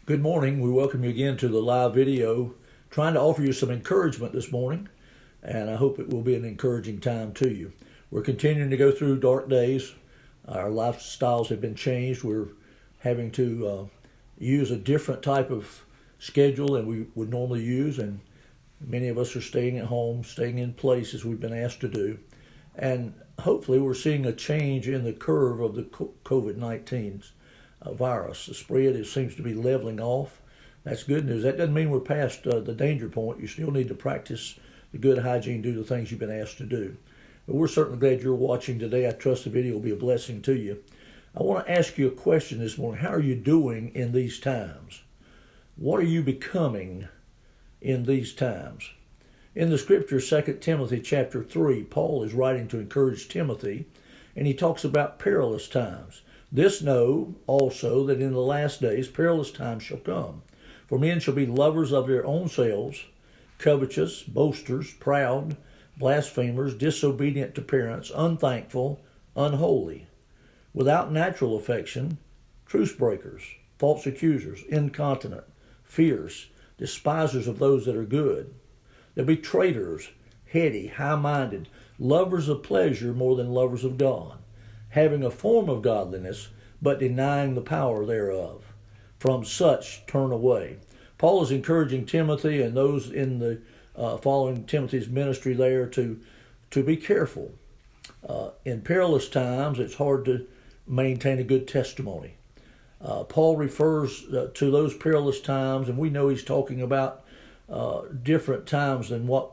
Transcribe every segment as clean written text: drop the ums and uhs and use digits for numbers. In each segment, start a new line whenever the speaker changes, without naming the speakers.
Good morning. We welcome you again to the live video, trying to offer you some encouragement this morning, and I hope it will be an encouraging time to you. We're continuing to go through dark days. Our lifestyles have been changed. We're having to use a different type of schedule than we would normally use, and many of us are staying at home, staying in place as we've been asked to do. And hopefully we're seeing a change in the curve of the COVID-19 virus. The spread seems to be leveling off. That's good news. That doesn't mean we're past the danger point. You still need to practice the good hygiene, do the things you've been asked to do. But we're certainly glad you're watching today. I trust the video will be a blessing to you. I want to ask you a question this morning. How are you doing in these times? What are you becoming in these times? In the scripture, 2 Timothy chapter 3, Paul is writing to encourage Timothy, and he talks about perilous times. This know also that in the last days perilous times shall come. For men shall be lovers of their own selves, covetous, boasters, proud, blasphemers, disobedient to parents, unthankful, unholy, without natural affection, truce breakers, false accusers, incontinent, fierce, despisers of those that are good. They'll be traitors, heady, high-minded, lovers of pleasure more than lovers of God, having a form of godliness, but denying the power thereof. From such turn away. Paul is encouraging Timothy and those in the following Timothy's ministry there to be careful. In perilous times, it's hard to maintain a good testimony. Paul refers to those perilous times, and we know he's talking about different times than what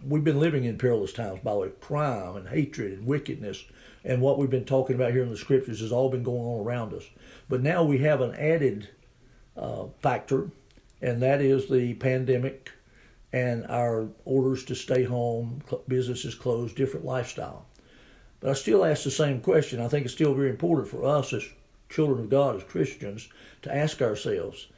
we've been living in. Perilous times, by the way, crime and hatred and wickedness, and what we've been talking about here in the scriptures has all been going on around us. But now we have an added factor, and that is the pandemic and our orders to stay home, businesses closed, different lifestyle. But I still ask the same question. I think it's still very important for us as children of God, as Christians, to ask ourselves,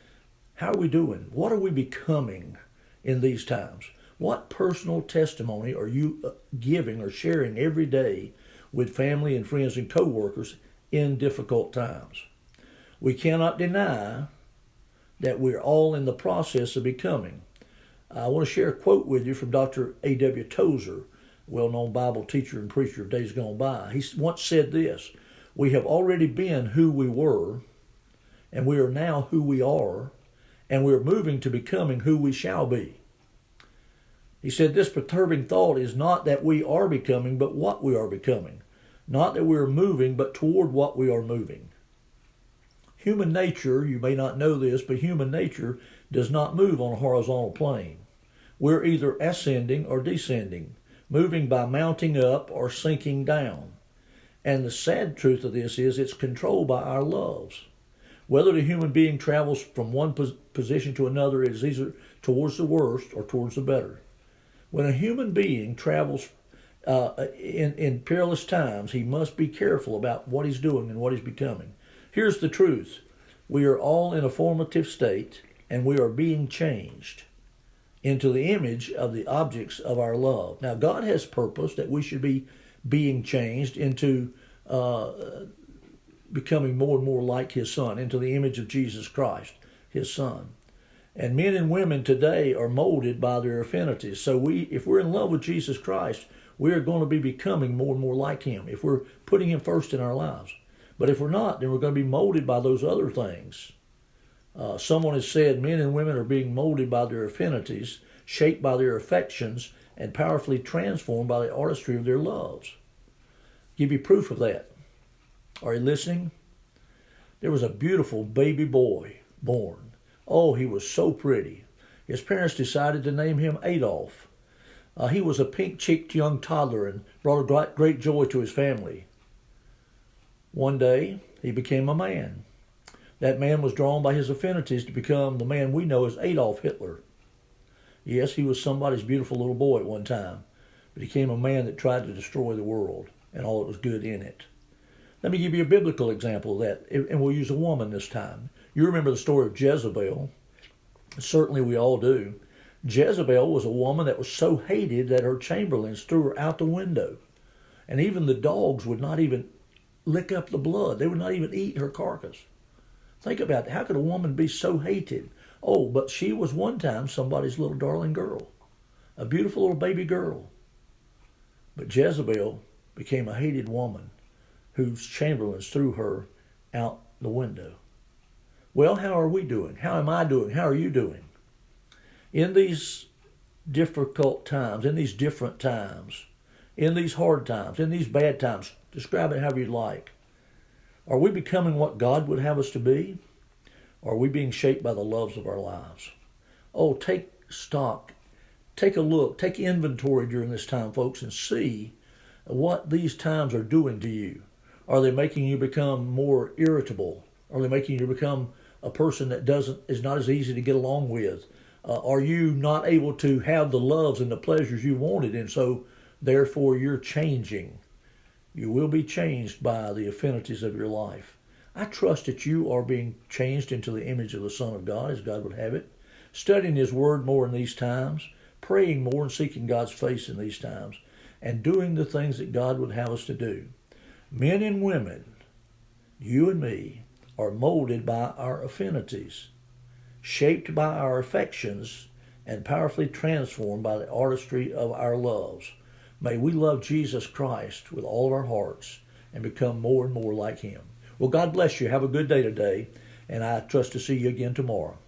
how are we doing? What are we becoming in these times? What personal testimony are you giving or sharing every day with family and friends and co-workers in difficult times? We cannot deny that we're all in the process of becoming. I want to share a quote with you from Dr. A.W. Tozer, well-known Bible teacher and preacher of days gone by. He once said this: "We have already been who we were, and we are now who we are, and we are moving to becoming who we shall be." He said this perturbing thought is not that we are becoming, but what we are becoming. Not that we are moving, but toward what we are moving. Human nature, you may not know this, but human nature does not move on a horizontal plane. We're either ascending or descending, moving by mounting up or sinking down. And the sad truth of this is it's controlled by our loves. Whether the human being travels from one position to another, it is either towards the worst or towards the better. When a human being travels in perilous times, he must be careful about what he's doing and what he's becoming. Here's the truth. We are all in a formative state, and we are being changed into the image of the objects of our love. Now, God has purposed that we should be being changed into becoming more and more like His Son, into the image of Jesus Christ, His Son. And men and women today are molded by their affinities. So if we're in love with Jesus Christ, we are going to be becoming more and more like Him if we're putting Him first in our lives. But if we're not, then we're going to be molded by those other things. Someone has said men and women are being molded by their affinities, shaped by their affections, and powerfully transformed by the artistry of their loves. Give you proof of that. Are you listening? There was a beautiful baby boy born. Oh, he was so pretty. His parents decided to name him Adolf. He was a pink-cheeked young toddler and brought a great joy to his family. One day, he became a man. That man was drawn by his affinities to become the man we know as Adolf Hitler. Yes, he was somebody's beautiful little boy at one time, but he became a man that tried to destroy the world and all that was good in it. Let me give you a biblical example of that, and we'll use a woman this time. You remember the story of Jezebel. Certainly we all do. Jezebel was a woman that was so hated that her chamberlains threw her out the window. And even the dogs would not even lick up the blood. They would not even eat her carcass. Think about it. How could a woman be so hated? Oh, but she was one time somebody's little darling girl, a beautiful little baby girl. But Jezebel became a hated woman whose chamberlains threw her out the window. Well, how are we doing? How am I doing? How are you doing? In these difficult times, in these different times, in these hard times, in these bad times, describe it however you like. Are we becoming what God would have us to be? Or are we being shaped by the loves of our lives? Oh, take stock, take a look, take inventory during this time, folks, and see what these times are doing to you. Are they making you become more irritable? Are they making you become a person that is not as easy to get along with? Are you not able to have the loves and the pleasures you wanted, and so therefore you're changing? You will be changed by the affinities of your life. I trust that you are being changed into the image of the Son of God as God would have it, studying His Word more in these times, praying more and seeking God's face in these times, and doing the things that God would have us to do. Men and women, you and me, are molded by our affinities, shaped by our affections, and powerfully transformed by the artistry of our loves. May we love Jesus Christ with all of our hearts and become more and more like Him. Well, God bless you. Have a good day today, and I trust to see you again tomorrow.